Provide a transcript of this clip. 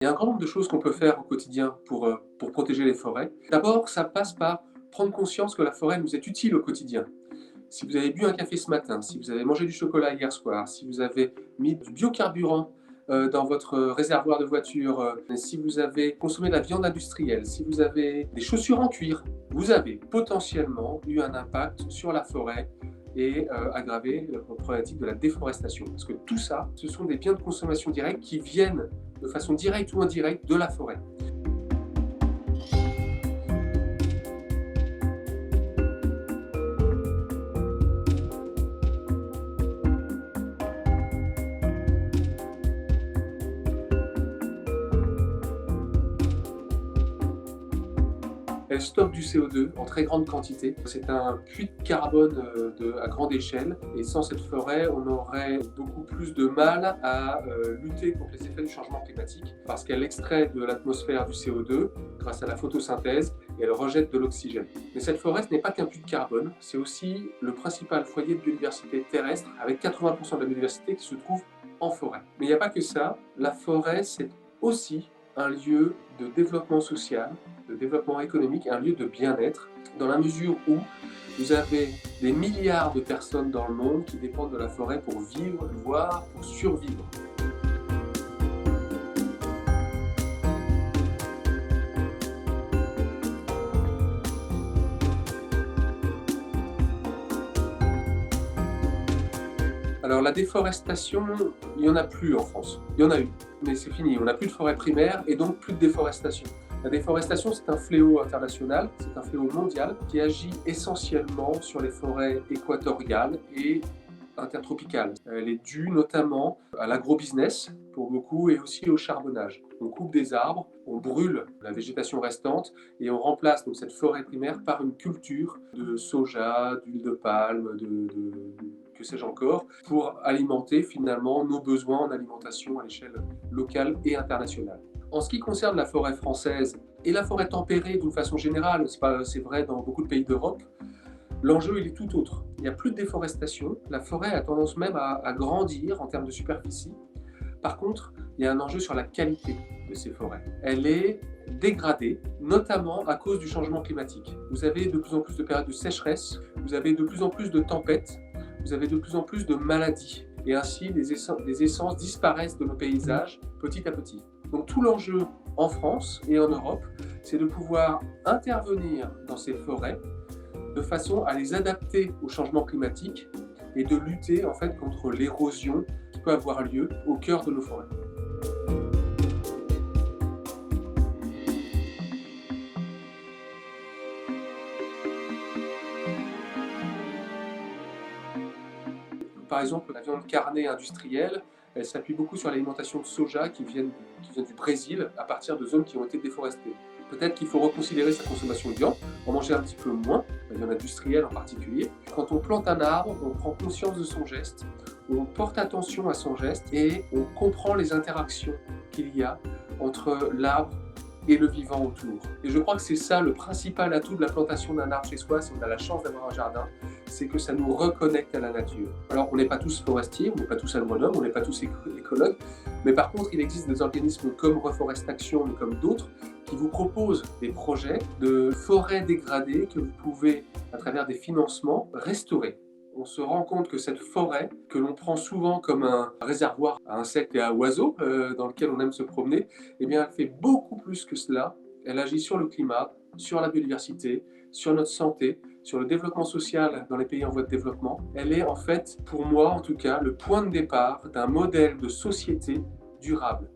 Il y a un grand nombre de choses qu'on peut faire au quotidien pour protéger les forêts. D'abord, ça passe par prendre conscience que la forêt nous est utile au quotidien. Si vous avez bu un café ce matin, si vous avez mangé du chocolat hier soir, si vous avez mis du biocarburant dans votre réservoir de voiture, si vous avez consommé de la viande industrielle, si vous avez des chaussures en cuir, vous avez potentiellement eu un impact sur la forêt et aggravé la problématique de la déforestation. Parce que tout ça, ce sont des biens de consommation directe qui viennent de façon directe ou indirecte de la forêt. Elle stocke du CO2 en très grande quantité. C'est un puits de carbone à grande échelle. Et sans cette forêt, on aurait beaucoup plus de mal à lutter contre les effets du changement climatique parce qu'elle extrait de l'atmosphère du CO2 grâce à la photosynthèse et elle rejette de l'oxygène. Mais cette forêt, ce n'est pas qu'un puits de carbone, c'est aussi le principal foyer de biodiversité terrestre avec 80% de la biodiversité qui se trouve en forêt. Mais il n'y a pas que ça. La forêt, c'est aussi un lieu de développement social, de développement économique, un lieu de bien-être, dans la mesure où vous avez des milliards de personnes dans le monde qui dépendent de la forêt pour vivre, voire pour survivre. Alors la déforestation, il n'y en a plus en France. Il y en a eu, mais c'est fini. On n'a plus de forêt primaire et donc plus de déforestation. La déforestation, c'est un fléau international, c'est un fléau mondial qui agit essentiellement sur les forêts équatoriales et intertropicales. Elle est due notamment à l'agrobusiness pour beaucoup et aussi au charbonnage. On coupe des arbres, on brûle la végétation restante et on remplace donc cette forêt primaire par une culture de soja, d'huile de palme, que sais-je encore, pour alimenter finalement nos besoins en alimentation à l'échelle locale et internationale. En ce qui concerne la forêt française et la forêt tempérée d'une façon générale, c'est vrai dans beaucoup de pays d'Europe, l'enjeu il est tout autre. Il n'y a plus de déforestation, la forêt a tendance même à grandir en termes de superficie. Par contre, il y a un enjeu sur la qualité de ces forêts. Elle est dégradée, notamment à cause du changement climatique. Vous avez de plus en plus de périodes de sécheresse, vous avez de plus en plus de tempêtes, vous avez de plus en plus de maladies. Et ainsi, les essences disparaissent de nos paysages petit à petit. Donc tout l'enjeu en France et en Europe, c'est de pouvoir intervenir dans ces forêts de façon à les adapter au changement climatique et de lutter en fait contre l'érosion qui peut avoir lieu au cœur de nos forêts. Par exemple, la viande carnée industrielle, elle s'appuie beaucoup sur l'alimentation de soja qui vient du Brésil à partir de zones qui ont été déforestées. Peut-être qu'il faut reconsidérer sa consommation de viande, en manger un petit peu moins, la viande industrielle en particulier. Quand on plante un arbre, on prend conscience de son geste, on porte attention à son geste et on comprend les interactions qu'il y a entre l'arbre et le vivant autour. Et je crois que c'est ça le principal atout de la plantation d'un arbre chez soi, si on a la chance d'avoir un jardin, c'est que ça nous reconnecte à la nature. Alors on n'est pas tous forestiers, on n'est pas tous agronomes, on n'est pas tous écologues, mais par contre il existe des organismes comme Reforestation, mais comme d'autres, qui vous proposent des projets de forêts dégradées que vous pouvez, à travers des financements, restaurer. On se rend compte que cette forêt, que l'on prend souvent comme un réservoir à insectes et à oiseaux, dans lequel on aime se promener, eh bien, elle fait beaucoup plus que cela. Elle agit sur le climat, sur la biodiversité, sur notre santé, sur le développement social dans les pays en voie de développement. Elle est en fait, pour moi en tout cas, le point de départ d'un modèle de société durable.